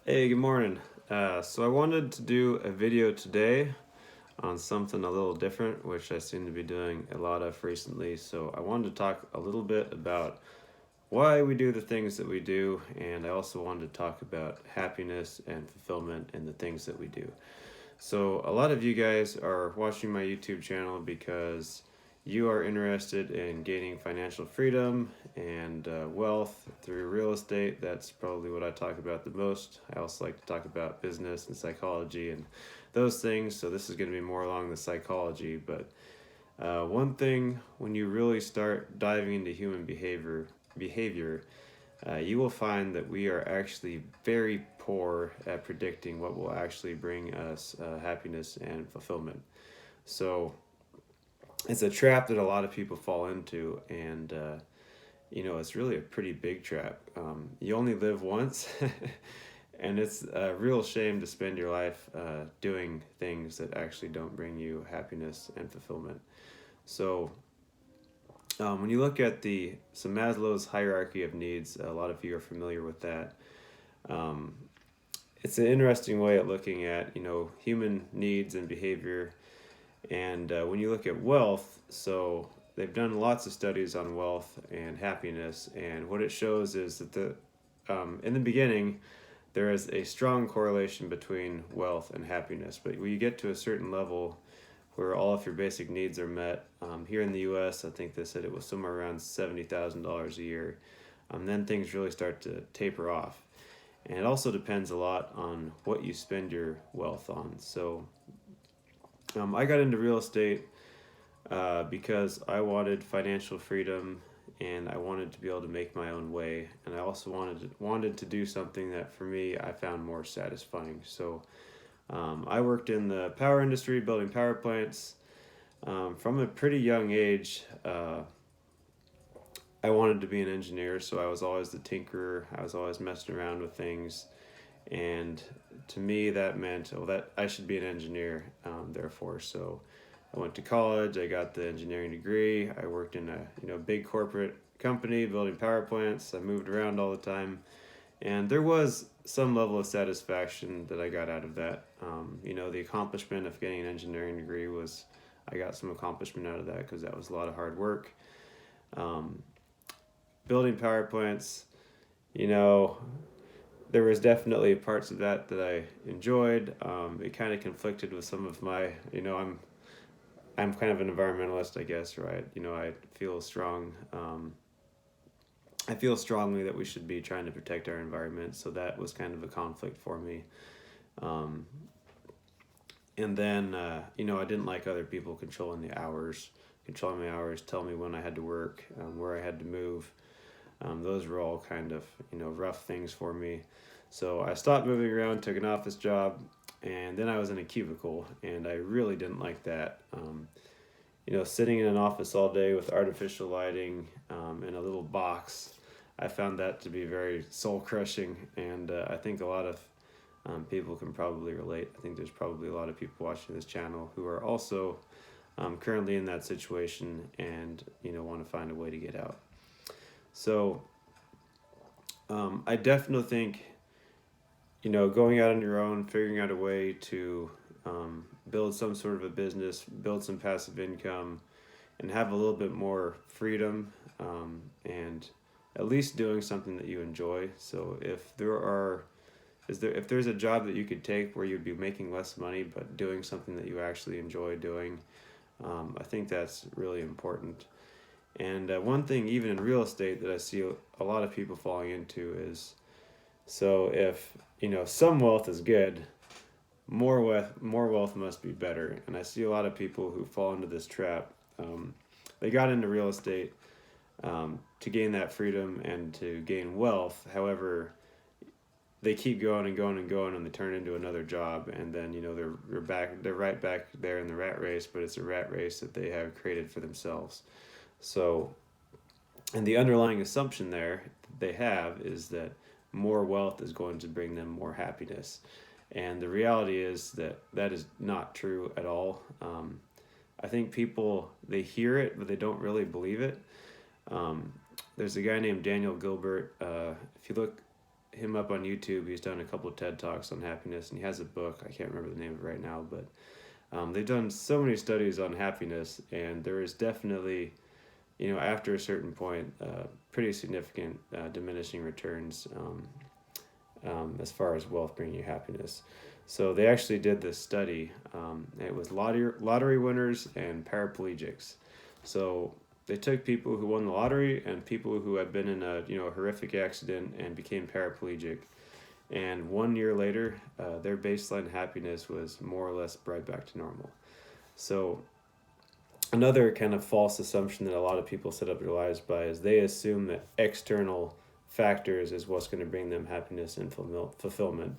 Hey, good morning. So I wanted to do a video today on something a little different, which I seem to be doing a lot of recently. So I wanted to talk a little bit about why we do the things that we do, and I also wanted to talk about happiness and fulfillment in the things that we do. So, a lot of you guys are watching my YouTube channel because you are interested in gaining financial freedom and wealth through real estate. That's probably what I talk about the most. I also like to talk about business and psychology and those things. So, this is going to be more along the psychology. But one thing, when you really start diving into human behavior, you will find that we are actually very poor at predicting what will actually bring us happiness and fulfillment. So it's a trap that a lot of people fall into, and it's really a pretty big trap. You only live once, and it's a real shame to spend your life doing things that actually don't bring you happiness and fulfillment. So when you look at the Maslow's hierarchy of needs, a lot of you are familiar with that. Um, it's an interesting way of looking at human needs and behavior. And when you look at wealth, so they've done lots of studies on wealth and happiness, and what it shows is that the in the beginning there is a strong correlation between wealth and happiness. But when you get to a certain level where all of your basic needs are met, here in the U.S., I think they said it was somewhere around $70,000 a year. Then things really start to taper off. And it also depends a lot on what you spend your wealth on. So I got into real estate because I wanted financial freedom and I wanted to be able to make my own way. And I also wanted to do something that for me I found more satisfying. So I worked in the power industry, building power plants. From a pretty young age, I wanted to be an engineer, so I was always the tinkerer. I was always messing around with things, and to me that meant that I should be an engineer. Therefore, so I went to college. I got the engineering degree. I worked in a big corporate company building power plants. I moved around all the time, and there was some level of satisfaction that I got out of that. The accomplishment of getting an engineering degree was I got some accomplishment out of that because that was a lot of hard work. Um, Building power plants, you know, there was definitely parts of that that I enjoyed. It kind of conflicted with some of my, I'm kind of an environmentalist, I guess, right? I feel strong. I feel strongly that we should be trying to protect our environment, so that was kind of a conflict for me. Um, and then, I didn't like other people controlling my hours, tell me when I had to work, where I had to move. Those were all kind of rough things for me. So I stopped moving around, took an office job, and then I was in a cubicle, and I really didn't like that. Sitting in an office all day with artificial lighting in a little box, I found that to be very soul crushing, and I think a lot of people can probably relate. I think there's probably a lot of people watching this channel who are also currently in that situation and want to find a way to get out. So I definitely think going out on your own, figuring out a way to build some sort of a business, build some passive income, and have a little bit more freedom, and at least doing something that you enjoy. So if there's a job that you could take where you'd be making less money but doing something that you actually enjoy doing, I think that's really important. And one thing, even in real estate, that I see a lot of people falling into is, so if some wealth is good, more wealth must be better. And I see a lot of people who fall into this trap. They got into real estate to gain that freedom and to gain wealth. However, they keep going and going and going, and they turn into another job, and then they're right back there in the rat race, but it's a rat race that they have created for themselves. So, and the underlying assumption there they have is that more wealth is going to bring them more happiness. And the reality is that that is not true at all. I think people, they hear it, but they don't really believe it. Um, there's a guy named Daniel Gilbert. If you look him up on YouTube. He's done a couple of TED Talks on happiness, and he has a book. I can't remember the name of it right now, but they've done so many studies on happiness, and there is definitely, after a certain point, pretty significant diminishing returns as far as wealth bringing you happiness. So they actually did this study. It was lottery winners and paraplegics. So they took people who won the lottery and people who had been in a horrific accident and became paraplegic. And 1 year later, their baseline happiness was more or less right back to normal. So another kind of false assumption that a lot of people set up their lives by is they assume that external factors is what's going to bring them happiness and fulfillment.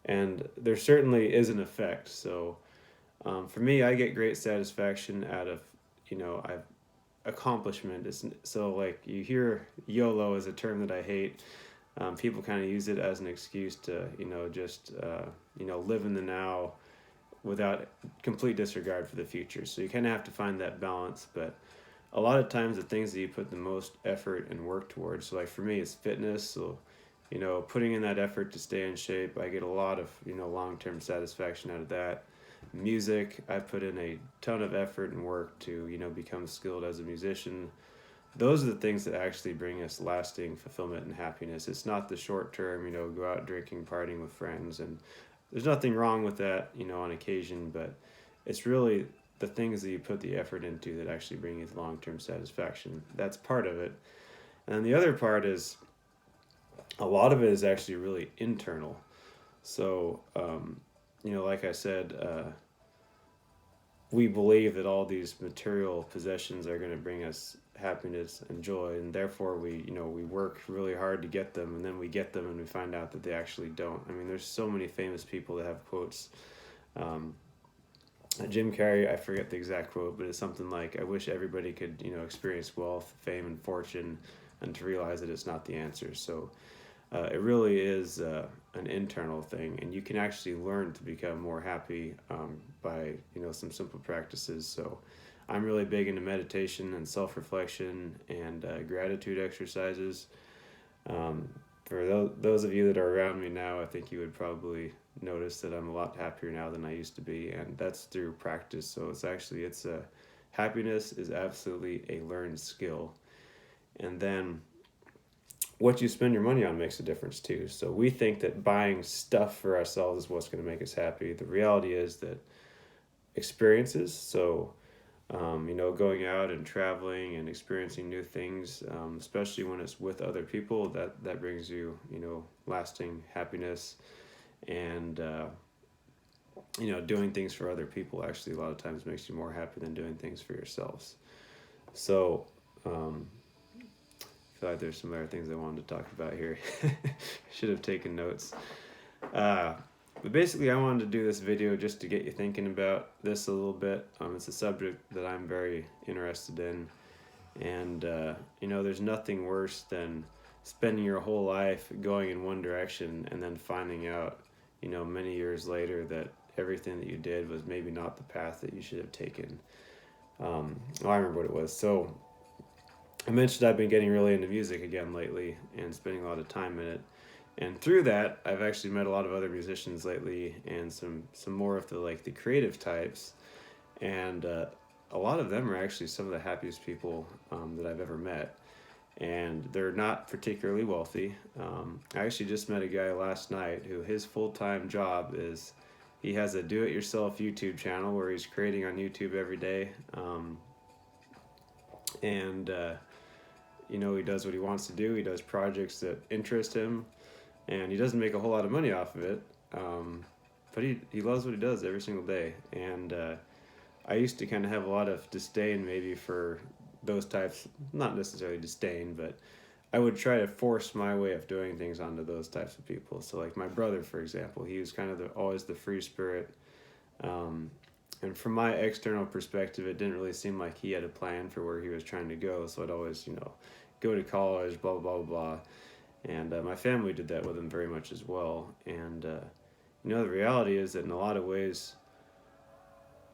And there certainly is an effect. So for me, I get great satisfaction out of, I've accomplishment. So like you hear YOLO is a term that I hate. People kind of use it as an excuse to, just, live in the now without complete disregard for the future. So you kind of have to find that balance. But a lot of times the things that you put the most effort and work towards, so like for me, it's fitness. So, putting in that effort to stay in shape, I get a lot of, long-term satisfaction out of that. Music, I put in a ton of effort and work to, become skilled as a musician. Those are the things that actually bring us lasting fulfillment and happiness. It's not the short term, go out drinking, partying with friends. And there's nothing wrong with that, on occasion, but it's really the things that you put the effort into that actually bring you long-term satisfaction. That's part of it. And the other part is a lot of it is actually really internal. So, like I said, we believe that all these material possessions are going to bring us happiness and joy, and therefore we work really hard to get them, and then we get them and we find out that they actually don't. I mean, there's so many famous people that have quotes. Jim Carrey, I forget the exact quote, but it's something like, "I wish everybody could experience wealth, fame, and fortune, and to realize that it's not the answer." So it really is an internal thing, and you can actually learn to become more happy by some simple practices. So I'm really big into meditation and self-reflection and gratitude exercises. For those of you that are around me now, I think you would probably notice that I'm a lot happier now than I used to be, and that's through practice. So happiness is absolutely a learned skill. And then what you spend your money on makes a difference too. So we think that buying stuff for ourselves is what's going to make us happy. The reality is that experiences, so going out and traveling and experiencing new things, especially when it's with other people, that brings you lasting happiness. And doing things for other people actually a lot of times makes you more happy than doing things for yourselves. So I feel like there's some other things I wanted to talk about here. Should have taken notes. But basically, I wanted to do this video just to get you thinking about this a little bit. It's a subject that I'm very interested in. And, there's nothing worse than spending your whole life going in one direction and then finding out, many years later that everything that you did was maybe not the path that you should have taken. I remember what it was. So I mentioned I've been getting really into music again lately and spending a lot of time in it. And through that, I've actually met a lot of other musicians lately, and some more of the creative types. And a lot of them are actually some of the happiest people that I've ever met. And they're not particularly wealthy. I actually just met a guy last night who his full-time job is he has a do-it-yourself YouTube channel where he's creating on YouTube every day. He does what he wants to do. He does projects that interest him. And he doesn't make a whole lot of money off of it, but he loves what he does every single day. And I used to kind of have a lot of disdain maybe for those types, not necessarily disdain, but I would try to force my way of doing things onto those types of people. So like my brother, for example, he was kind of always the free spirit. And from my external perspective, it didn't really seem like he had a plan for where he was trying to go. So I'd always, go to college, blah, blah, blah, blah. And my family did that with him very much as well. And, the reality is that in a lot of ways,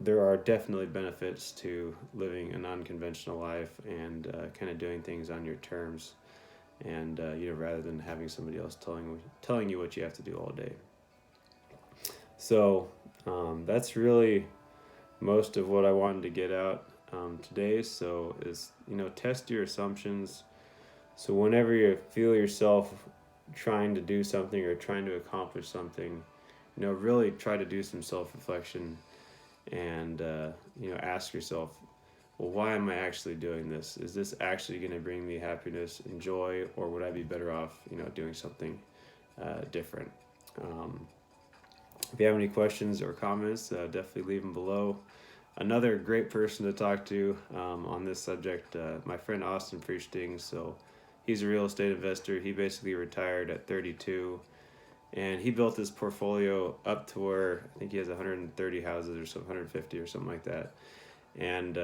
there are definitely benefits to living an unconventional life and kind of doing things on your terms. and rather than having somebody else telling you what you have to do all day. So that's really most of what I wanted to get out today. So is test your assumptions. So whenever you feel yourself trying to do something or trying to accomplish something, really try to do some self-reflection and ask yourself, well, why am I actually doing this? Is this actually going to bring me happiness and joy, or would I be better off doing something different? If you have any questions or comments, definitely leave them below. Another great person to talk to on this subject, my friend Austin Friesting. So he's a real estate investor. He basically retired at 32, and he built his portfolio up to where I think he has 130 houses or so, 150 or something like that. And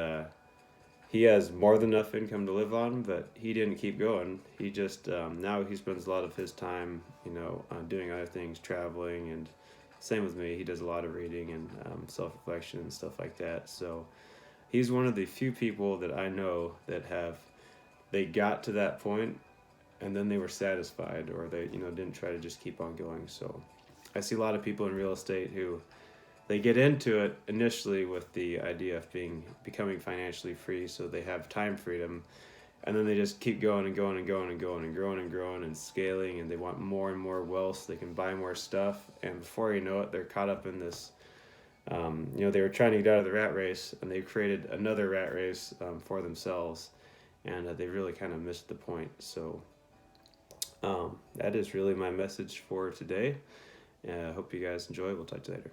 he has more than enough income to live on, but he didn't keep going. He just now he spends a lot of his time, doing other things, traveling, and same with me. He does a lot of reading and self-reflection and stuff like that. So he's one of the few people that I know that they got to that point and then they were satisfied, or they didn't try to just keep on going. So I see a lot of people in real estate who they get into it initially with the idea of becoming financially free, so they have time freedom, and then they just keep going and going and going and going and growing and growing and scaling, and they want more and more wealth so they can buy more stuff, and before you know it, they're caught up in this they were trying to get out of the rat race, and they created another rat race for themselves, and they really kind of missed the point. So that is really my message for today. I hope you guys enjoy. We'll talk to you later.